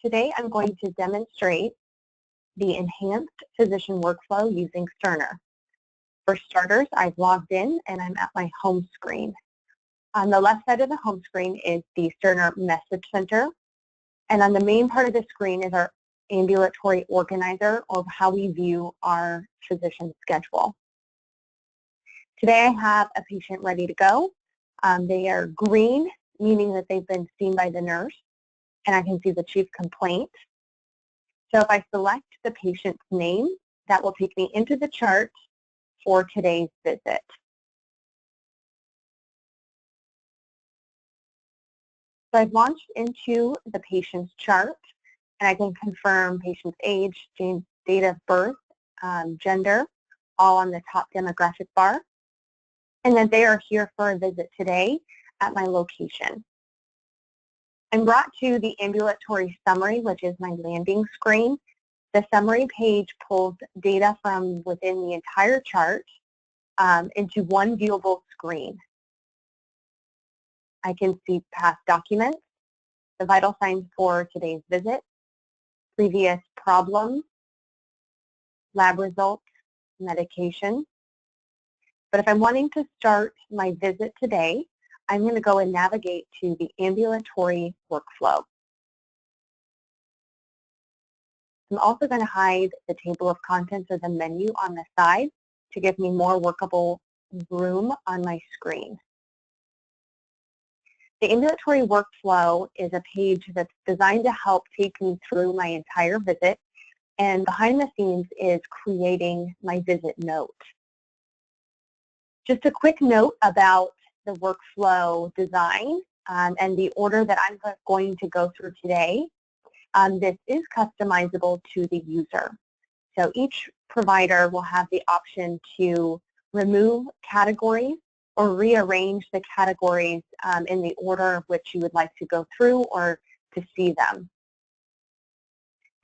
Today I'm going to demonstrate the enhanced physician workflow using Cerner. For starters, I've logged in and I'm at my home screen. On the left side of the home screen is the Cerner Message Center, and on the main part of the screen is our ambulatory organizer, or how we view our physician schedule. Today I have a patient ready to go. They are green, meaning that they've been seen by the nurse, and I can see the chief complaint. So if I select the patient's name, that will take me into the chart for today's visit. So I've launched into the patient's chart, and I can confirm patient's age, date of birth, gender, all on the top demographic bar, and that they are here for a visit today at my location. I'm brought to the ambulatory summary, which is my landing screen. The summary page pulls data from within the entire chart into one viewable screen. I can see past documents, the vital signs for today's visit, previous problems, lab results, medication. But if I'm wanting to start my visit today, I'm going to go and navigate to the ambulatory workflow. I'm also going to hide the table of contents or the menu on the side to give me more workable room on my screen. The ambulatory workflow is a page that's designed to help take me through my entire visit, and behind the scenes is creating my visit note. Just a quick note about the workflow design and the order that I'm going to go through today. This is customizable to the user. So each provider will have the option to remove categories or rearrange the categories in the order of which you would like to go through or to see them.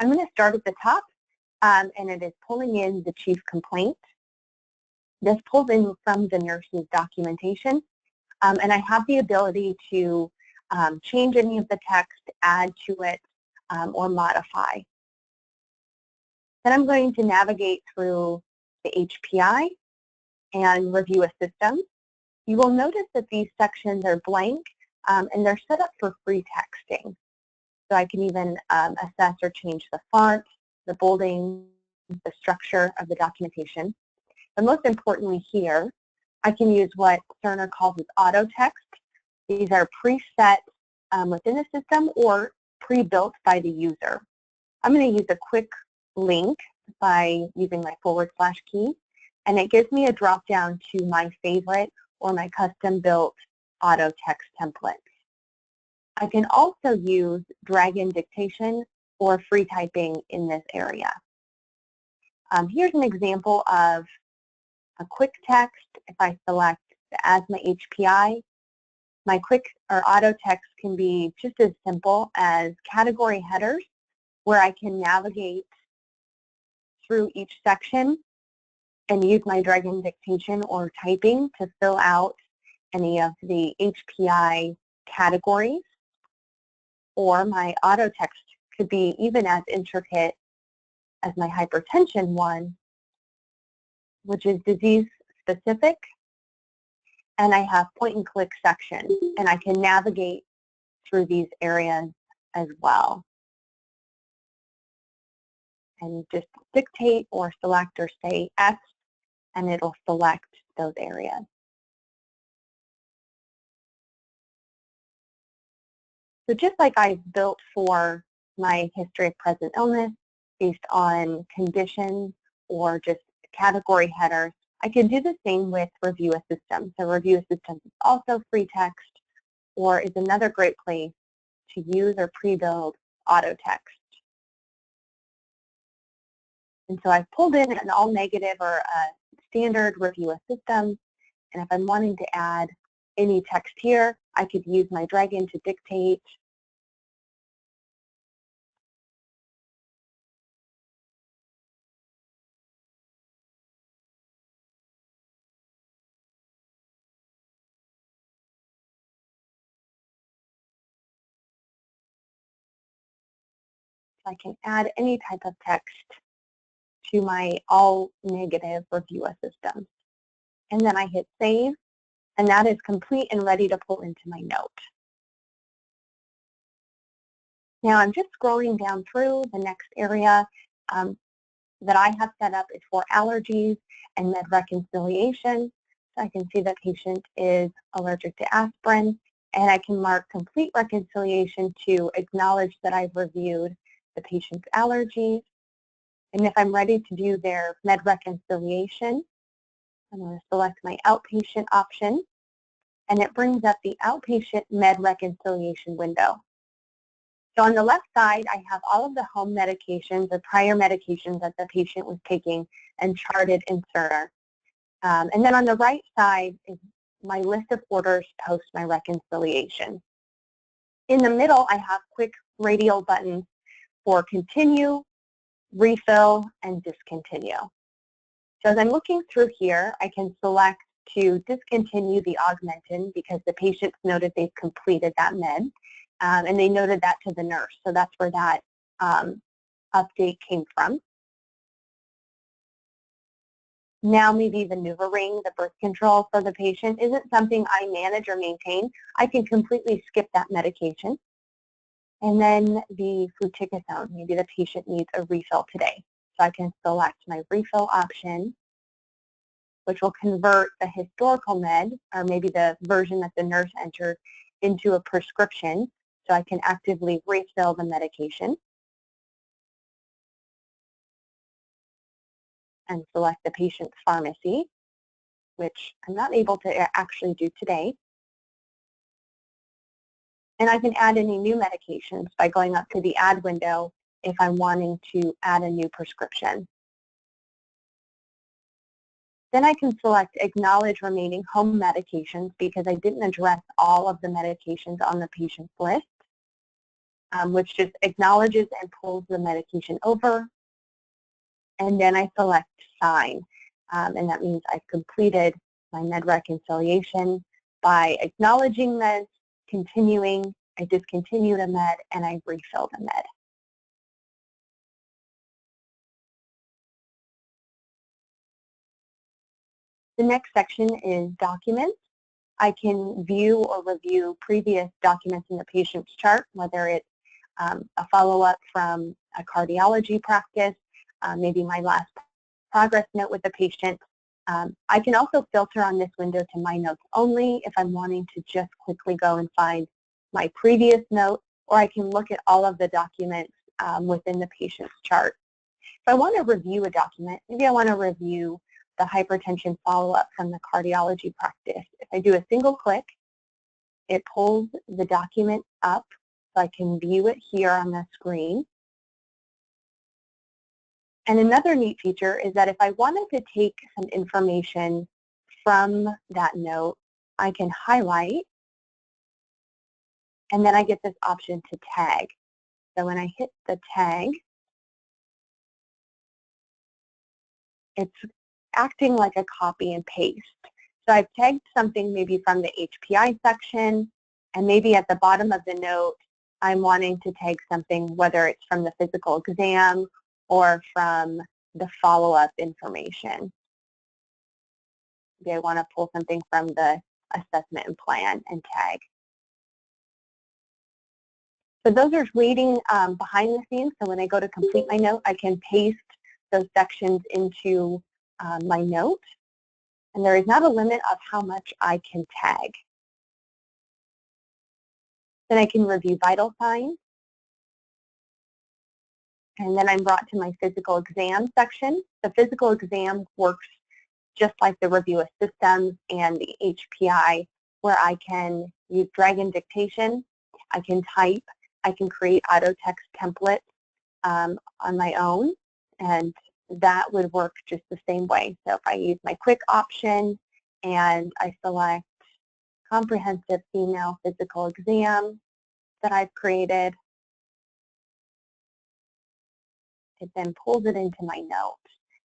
I'm going to start at the top, and it is pulling in the chief complaint. This pulls in from the nurse's documentation, and I have the ability to change any of the text, add to it, or modify. Then I'm going to navigate through the HPI and review a system. You will notice that these sections are blank, and they're set up for free texting. So I can even assess or change the font, the bolding, the structure of the documentation. But most importantly here, I can use what Cerner calls as auto text. These are preset within the system or pre-built by the user. I'm going to use a quick link by using my / key, and it gives me a drop down to my favorite or my custom-built auto text templates. I can also use drag-in dictation or free typing in this area. Here's an example of a quick text. If I select the asthma HPI, my quick or auto text can be just as simple as category headers, where I can navigate through each section and use my drag-in dictation or typing to fill out any of the HPI categories. Or my auto text could be even as intricate as my hypertension one, which is disease specific, and I have point and click section, and I can navigate through these areas as well. And just dictate or select or say X, and it'll select those areas. So just like I've built for my history of present illness based on conditions or just category headers, I can do the same with Review a System. So Review a System is also free text, or is another great place to use or pre-build auto text. And so I've pulled in an all negative or a standard Review a System, and if I'm wanting to add any text here, I could use my drag-in to dictate. I can add any type of text to my all negative review assistance. And then I hit save, and that is complete and ready to pull into my note. Now I'm just scrolling down through. The next area that I have set up is for allergies and med reconciliation. So I can see the patient is allergic to aspirin, and I can mark complete reconciliation to acknowledge that I've reviewed the patient's allergies. And if I'm ready to do their med reconciliation, I'm going to select my outpatient option, and it brings up the outpatient med reconciliation window. So on the left side, I have all of the home medications or prior medications that the patient was taking and charted in Cerner. And then on the right side is my list of orders post my reconciliation. In the middle, I have quick radial buttons for continue, refill, and discontinue. So as I'm looking through here, I can select to discontinue the Augmentin because the patients noted they've completed that med. And they noted that to the nurse. So that's where that update came from. Now maybe the NuvaRing, the birth control for the patient, isn't something I manage or maintain. I can completely skip that medication. And then the fluticasone, maybe the patient needs a refill today. So I can select my refill option, which will convert the historical med, or maybe the version that the nurse entered, into a prescription. So I can actively refill the medication and select the patient's pharmacy, which I'm not able to actually do today. And I can add any new medications by going up to the add window if I'm wanting to add a new prescription. Then I can select acknowledge remaining home medications because I didn't address all of the medications on the patient's list, which just acknowledges and pulls the medication over. And then I select sign, and that means I've completed my med reconciliation by acknowledging meds, continuing, I discontinued a med, and I refilled a med. The next section is documents. I can view or review previous documents in the patient's chart, whether it's a follow-up from a cardiology practice, maybe my last progress note with the patient. I can also filter on this window to my notes only if I'm wanting to just quickly go and find my previous note, or I can look at all of the documents within the patient's chart. If I want to review a document, maybe I want to review the hypertension follow-up from the cardiology practice. If I do a single click, it pulls the document up so I can view it here on the screen. And another neat feature is that if I wanted to take some information from that note, I can highlight, and then I get this option to tag. So when I hit the tag, it's acting like a copy and paste. So I've tagged something maybe from the HPI section, and maybe at the bottom of the note, I'm wanting to tag something, whether it's from the physical exam or from the follow-up information. Maybe I want to pull something from the assessment and plan and tag. So those are waiting behind the scenes. So when I go to complete my note, I can paste those sections into my note. And there is not a limit of how much I can tag. Then I can review vital signs. And then I'm brought to my physical exam section. The physical exam works just like the review of systems and the HPI, where I can use drag and dictation. I can type. I can create auto text templates on my own, and that would work just the same way. So if I use my quick option and I select comprehensive female physical exam that I've created, it then pulls it into my note.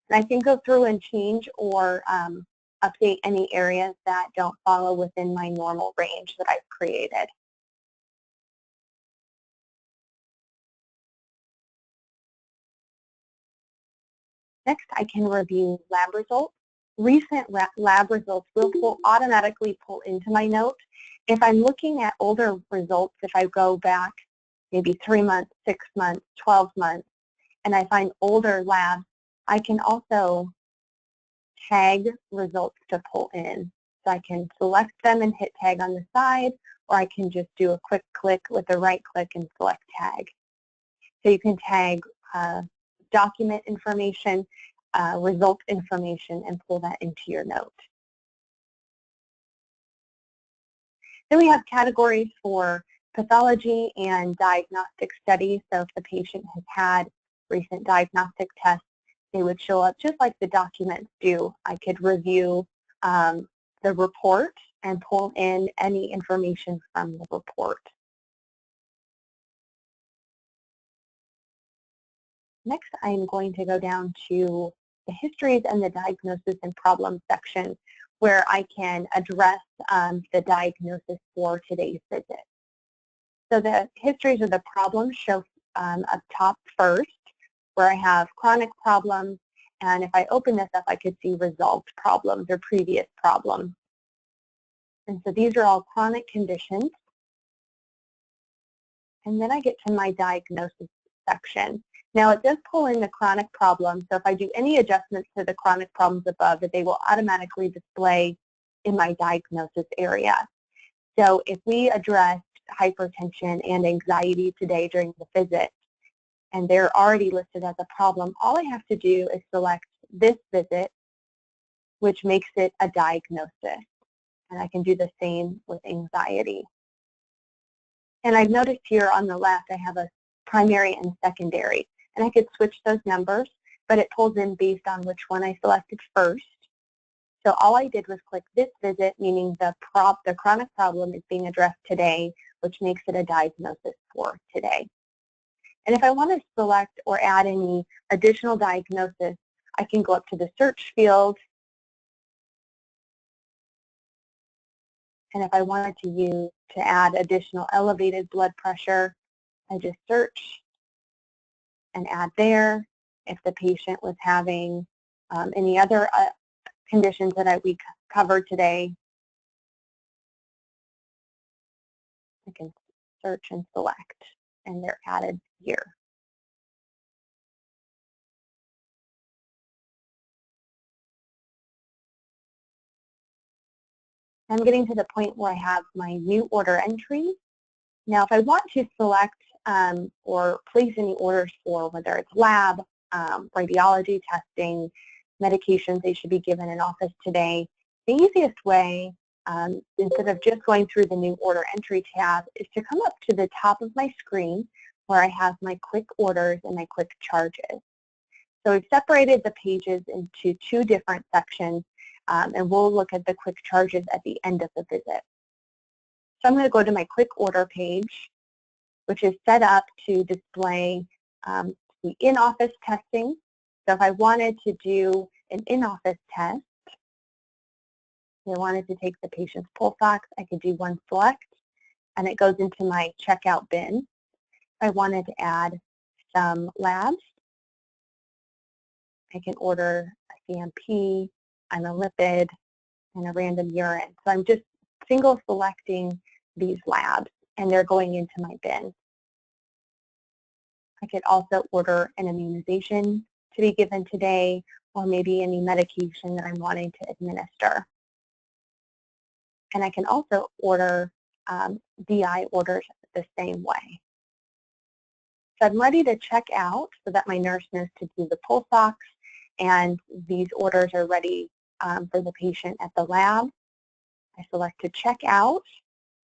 And I can go through and change or update any areas that don't follow within my normal range that I've created. Next, I can review lab results. Recent lab results will automatically pull into my note. If I'm looking at older results, if I go back maybe 3 months, 6 months, 12 months, and I find older labs, I can also tag results to pull in. So I can select them and hit tag on the side, or I can just do a quick click with the right click and select tag. So you can tag document information, result information, and pull that into your note. Then we have categories for pathology and diagnostic studies. So if the patient has had recent diagnostic tests, they would show up just like the documents do. I could review the report and pull in any information from the report. Next, I'm going to go down to the histories and the diagnosis and problem section, where I can address the diagnosis for today's visit. So the histories of the problems show up top first, where I have chronic problems, and if I open this up, I could see resolved problems or previous problems. And so these are all chronic conditions. And then I get to my diagnosis section. Now it does pull in the chronic problems, so if I do any adjustments to the chronic problems above, that they will automatically display in my diagnosis area. So if we addressed hypertension and anxiety today during the visit, and they're already listed as a problem, all I have to do is select this visit, which makes it a diagnosis. And I can do the same with anxiety. And I've noticed here on the left, I have a primary and secondary. And I could switch those numbers, but it pulls in based on which one I selected first. So all I did was click this visit, meaning the chronic problem is being addressed today, which makes it a diagnosis for today. And if I want to select or add any additional diagnosis, I can go up to the search field. And if I wanted to add additional elevated blood pressure, I just search and add there. If the patient was having any other conditions that we covered today, I can search and select, and they're added here. I'm getting to the point where I have my new order entry. Now, if I want to select or place any orders for whether it's lab, radiology testing, medications they should be given in office today, the easiest way, instead of just going through the new order entry tab, is to come up to the top of my screen where I have my quick orders and my quick charges. So we've separated the pages into two different sections, and we'll look at the quick charges at the end of the visit. So I'm going to go to my quick order page, which is set up to display the in-office testing. So if I wanted to do an in-office test, if I wanted to take the patient's pulse ox, I could do one select, and it goes into my checkout bin. If I wanted to add some labs, I can order a CMP, and a lipid, and a random urine. So I'm just single selecting these labs, and they're going into my bin. I could also order an immunization to be given today, or maybe any medication that I'm wanting to administer. And I can also order DI orders the same way. So I'm ready to check out so that my nurse knows to do the pulse ox, and these orders are ready for the patient at the lab. I select to check out.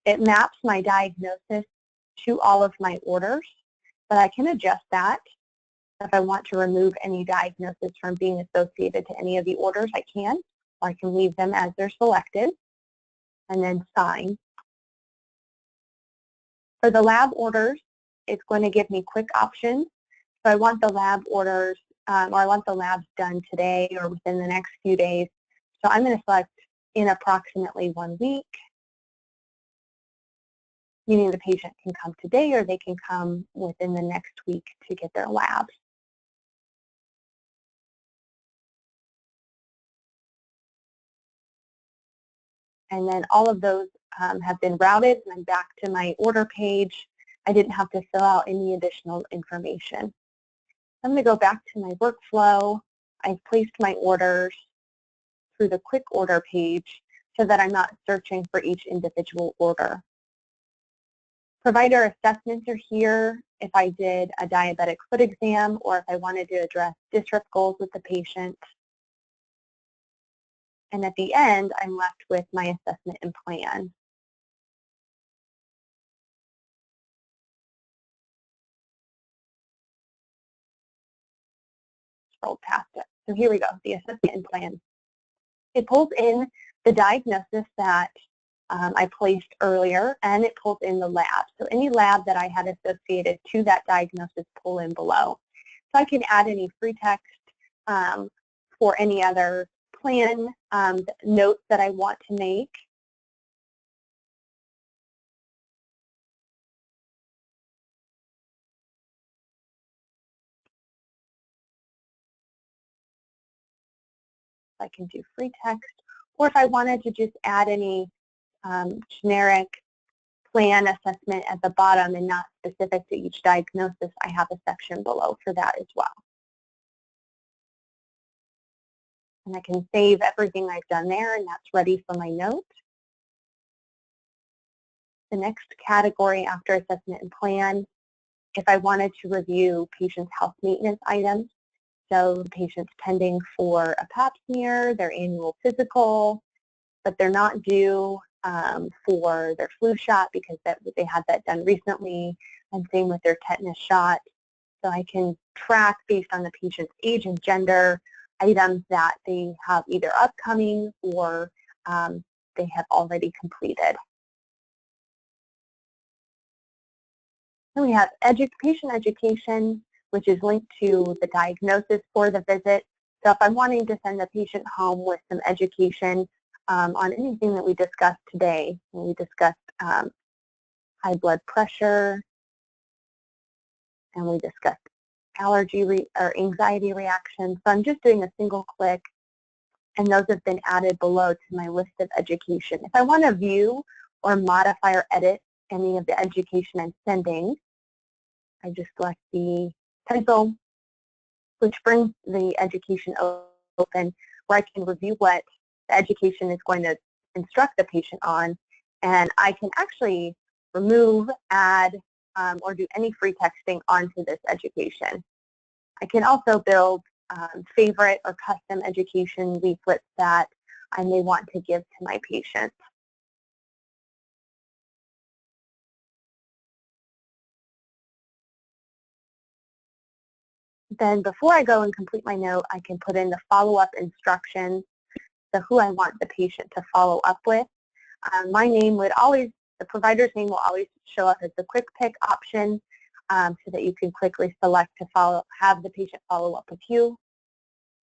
It maps my diagnosis to all of my orders, but I can adjust that. If I want to remove any diagnosis from being associated to any of the orders, I can, or I can leave them as they're selected, and then sign. For the lab orders, it's going to give me quick options. So I want the lab orders, or I want the labs done today or within the next few days. So I'm going to select in approximately 1 week, meaning the patient can come today or they can come within the next week to get their labs. And then all of those have been routed, and I'm back to my order page. I didn't have to fill out any additional information. I'm going to go back to my workflow. I've placed my orders through the quick order page so that I'm not searching for each individual order. Provider assessments are here if I did a diabetic foot exam or if I wanted to address disrupt goals with the patient. And at the end, I'm left with my assessment and plan. Scrolled past it. So here we go, the assessment and plan. It pulls in the diagnosis that I placed earlier, and it pulls in the lab. So any lab that I had associated to that diagnosis pull in below. So I can add any free text for any other plan notes that I want to make. I can do free text, or if I wanted to just add any generic plan assessment at the bottom and not specific to each diagnosis, I have a section below for that as well. And I can save everything I've done there, and that's ready for my note. The next category after assessment and plan, if I wanted to review patients' health maintenance items, so the patient's pending for a pap smear, their annual physical, but they're not due for their flu shot because they had that done recently, and same with their tetanus shot. So I can track based on the patient's age and gender items that they have either upcoming or they have already completed. Then we have patient education, which is linked to the diagnosis for the visit. So if I'm wanting to send the patient home with some education on anything that we discussed today, we discussed high blood pressure, and we discussed allergy or anxiety reactions. So I'm just doing a single click, and those have been added below to my list of education. If I want to view or modify or edit any of the education I'm sending, I just select the pencil, which brings the education open, where I can review what the education is going to instruct the patient on, and I can actually remove, add, or do any free texting onto this education. I can also build favorite or custom education leaflets that I may want to give to my patients. Then before I go and complete my note, I can put in the follow-up instructions, so who I want the patient to follow up with. My name would always, the provider's name will always show up as the quick pick option so that you can quickly select to have the patient follow up with you.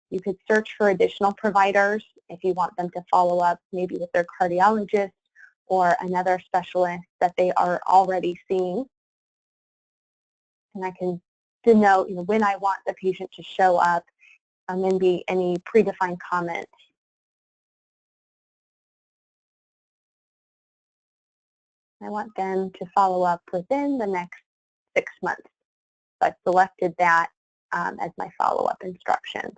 You could search for additional providers if you want them to follow up maybe with their cardiologist or another specialist that they are already seeing. And I can denote when I want the patient to show up, maybe any predefined comments. I want them to follow up within the next 6 months. So I've selected that as my follow-up instructions.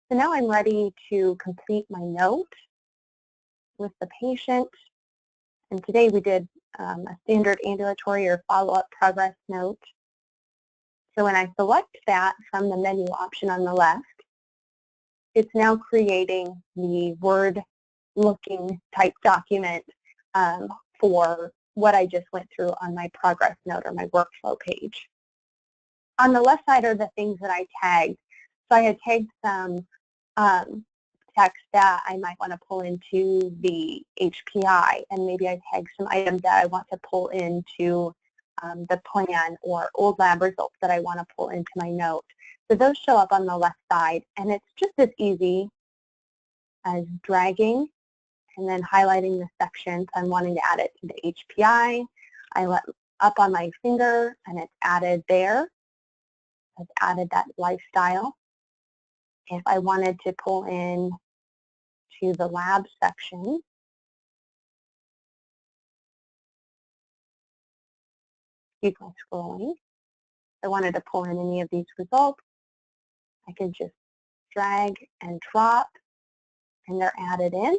So now I'm ready to complete my note with the patient. And today we did a standard ambulatory or follow-up progress note. So when I select that from the menu option on the left, it's now creating the Word-looking type document for what I just went through on my progress note or my workflow page. On the left side are the things that I tagged. So I had tagged some text that I might want to pull into the HPI, and maybe I tagged some items that I want to pull into the plan, or old lab results that I want to pull into my note. So those show up on the left side, and it's just as easy as dragging and then highlighting the section. So I'm wanting to add it to the HPI. I let up on my finger, and it's added there. I've added that lifestyle. If I wanted to pull in to the lab section, excuse my scrolling, if I wanted to pull in any of these results, I can just drag and drop, and they're added in.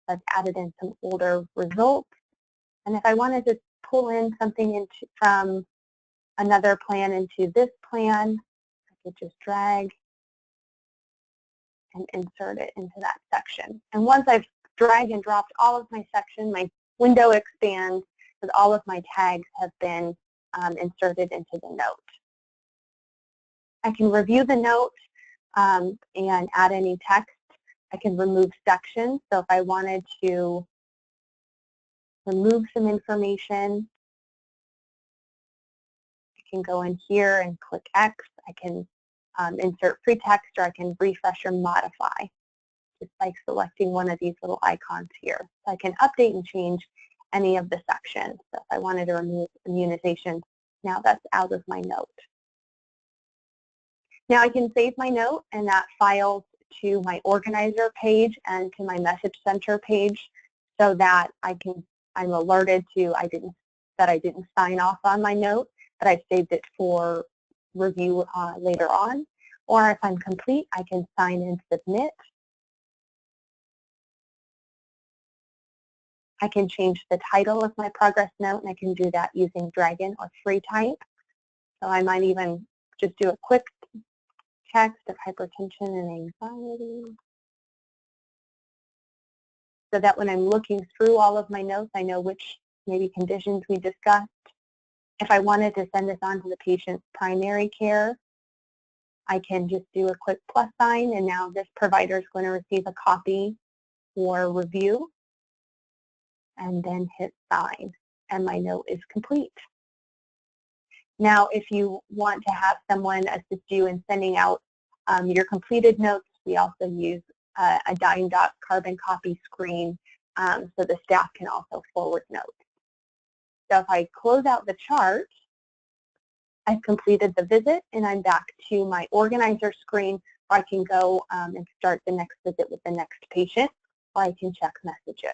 I've added in some older results. And if I wanted to pull in something from another plan into this plan, I could just drag and insert it into that section. And once I've dragged and dropped all of my section, my window expands because all of my tags have been inserted into the note. I can review the note and add any text. I can remove sections. So if I wanted to remove some information, I can go in here and click X. I can insert free text, or I can refresh or modify just by selecting one of these little icons here. So I can update and change any of the sections. So if I wanted to remove immunizations, now that's out of my note. Now I can save my note, and that files to my organizer page and to my message center page, so that I'm alerted to that I didn't sign off on my note, but I've saved it for review later on. Or if I'm complete, I can sign and submit. I can change the title of my progress note, and I can do that using Dragon or free type. So I might even just do a quick text of hypertension and anxiety, so that when I'm looking through all of my notes, I know which maybe conditions we discussed. If I wanted to send this on to the patient's primary care, I can just do a quick plus sign, and now this provider is going to receive a copy for review, and then hit sign, and my note is complete. Now, if you want to have someone assist you in sending out your completed notes, we also use a dime dot carbon copy screen, so the staff can also forward notes. So if I close out the chart, I've completed the visit, and I'm back to my organizer screen, where I can go and start the next visit with the next patient, or I can check messages.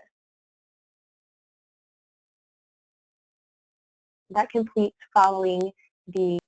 That completes following the